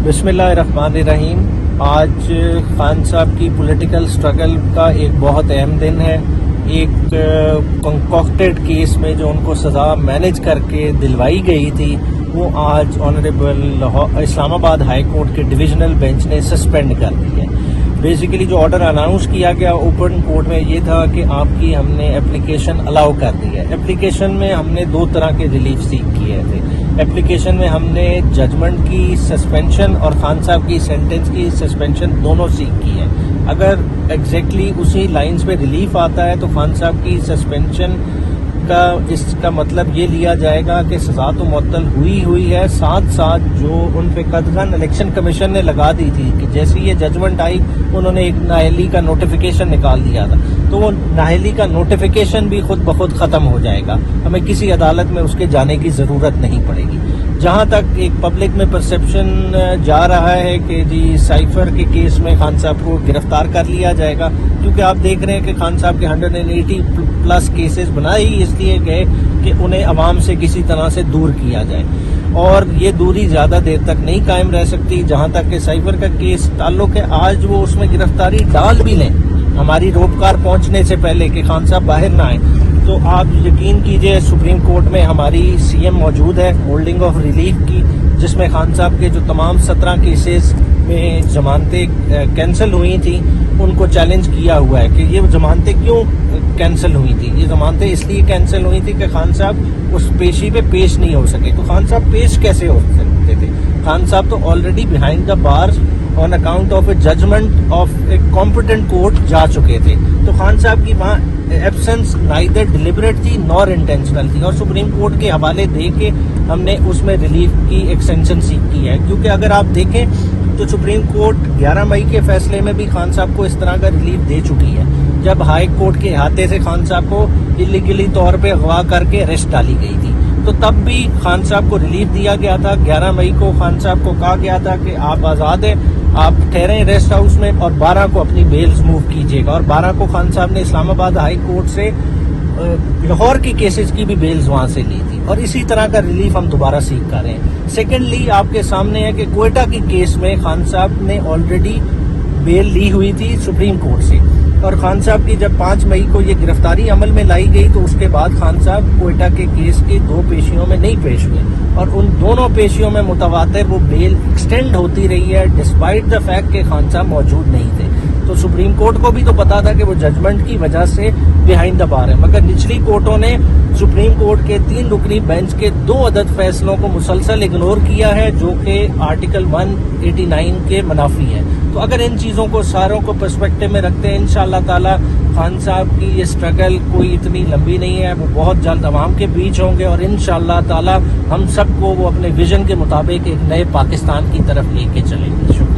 بسم اللہ الرحمن الرحیم۔ آج خان صاحب کی پولیٹیکل سٹرگل کا ایک بہت اہم دن ہے۔ ایک کنکوکٹڈ کیس میں جو ان کو سزا مینیج کر کے دلوائی گئی تھی وہ آج آنریبل اسلام آباد ہائی کورٹ کے ڈویژنل بینچ نے سسپینڈ کر دی ہے۔ بیسیکلی جو آرڈر اناؤنس کیا گیا اوپن کورٹ میں یہ تھا کہ آپ کی ہم نے اپلیکیشن الاؤ کر دی ہے۔ اپلیکیشن میں ہم نے دو طرح کے ریلیف سیک کیے تھے۔ اپلیکیشن میں ہم نے ججمنٹ کی سسپینشن اور خان صاحب کی سینٹنس کی سسپینشن دونوں سیک کی ہے۔ اگر ایگزیکٹلی اسی لائنز پہ ریلیف آتا ہے تو خان صاحب کی سسپینشن کا اس کا مطلب یہ لیا جائے گا کہ سزا تو معطل ہوئی ہے، ساتھ ساتھ جو ان پہ قدغن الیکشن کمیشن نے لگا دی تھی کہ جیسے یہ ججمنٹ آئی انہوں نے ایک نااہلی کا نوٹیفیکیشن نکال دیا تھا، تو وہ نااہلی کا نوٹیفیکیشن بھی خود بخود ختم ہو جائے گا۔ ہمیں کسی عدالت میں اس کے جانے کی ضرورت نہیں پڑے گی۔ جہاں تک ایک پبلک میں پرسیپشن جا رہا ہے کہ جی سائفر کے کیس میں خان صاحب کو گرفتار کر لیا جائے گا، کیونکہ آپ دیکھ رہے ہیں کہ خان صاحب کے 180 پلس کیسز بنائے ہی اس لیے گئے کہ انہیں عوام سے کسی طرح سے دور کیا جائے، اور یہ دوری زیادہ دیر تک نہیں قائم رہ سکتی۔ جہاں تک کہ سائفر کا کیس تعلق ہے، آج وہ اس میں گرفتاری ڈال بھی لیں ہماری روپکار پہنچنے سے پہلے کہ خان صاحب باہر نہ آئیں، تو آپ یقین کیجئے سپریم کورٹ میں ہماری سی ایم موجود ہے ہولڈنگ آف ریلیف کی، جس میں خان صاحب کے جو تمام 17 کیسز میں ضمانتیں کینسل ہوئی تھیں ان کو چیلنج کیا ہوا ہے کہ یہ ضمانتیں کیوں کینسل ہوئی تھی۔ یہ ضمانتیں اس لیے کینسل ہوئی تھی کہ خان صاحب اس پیشی پہ پیش نہیں ہو سکے۔ تو خان صاحب پیش کیسے ہو سکتے تھے؟ خان صاحب تو already behind the bars on account of a judgment of a competent court جا چکے تھے۔ تو خان صاحب کی وہاں ایبسنس نائدر ڈیلیبریٹ تھی نور انٹینشنل تھی، اور سپریم کورٹ کے حوالے دے کے ہم نے اس میں ریلیف کی ایکسٹینشن سیکھ کی ہے۔ کیونکہ اگر آپ دیکھیں تو سپریم کورٹ 11 مئی کے فیصلے میں بھی خان صاحب کو اس طرح کا ریلیف دے چکی ہے، جب ہائی کورٹ کے احاطے سے خان صاحب کو الیگلی طور پہ اغوا کر کے اریسٹ ڈالی گئی تھی، تو تب بھی خان صاحب کو ریلیف دیا گیا تھا۔ 11 مئی کو خان صاحب کو کہا گیا تھا کہ آپ آزاد ہیں، آپ ٹھہریں ریسٹ ہاؤس میں، اور 12 کو اپنی بیلز موو کیجیے گا، اور 12 کو خان صاحب نے اسلام آباد ہائی کورٹ سے لاہور کی کیسز کی بھی بیلز وہاں سے لی تھی، اور اسی طرح کا ریلیف ہم دوبارہ سیکھ کر رہے ہیں۔ سیکنڈلی آپ کے سامنے ہے کہ کوئٹہ کی کیس میں خان صاحب نے آلریڈی بیل لی ہوئی تھی سپریم کورٹ سے، اور خان صاحب کی جب 5 مئی کو یہ گرفتاری عمل میں لائی گئی تو اس کے بعد خان صاحب کوئٹہ کے کیس کے 2 پیشیوں میں نہیں پیش ہوئے، اور ان دونوں پیشیوں میں متواتر وہ بیل ایکسٹینڈ ہوتی رہی ہے ڈسپائٹ دا فیکٹ کہ خان صاحب موجود نہیں تھے۔ تو سپریم کورٹ کو بھی تو پتا تھا کہ وہ ججمنٹ کی وجہ سے بیہائنڈ دا بار ہے، مگر نچلی کورٹوں نے سپریم کورٹ کے 3 رکنی بینچ کے 2 عدد فیصلوں کو مسلسل اگنور کیا ہے، جو کہ آرٹیکل 189 کے منافی ہے۔ تو اگر ان چیزوں کو ساروں کو پرسپیکٹو میں رکھتے ہیں، انشاءاللہ تعالی خان صاحب کی یہ سٹرگل کوئی اتنی لمبی نہیں ہے، وہ بہت جلد عوام کے بیچ ہوں گے، اور انشاءاللہ تعالی ہم سب کو وہ اپنے ویژن کے مطابق ایک نئے پاکستان کی طرف لے کے چلیں گے۔ شکریہ۔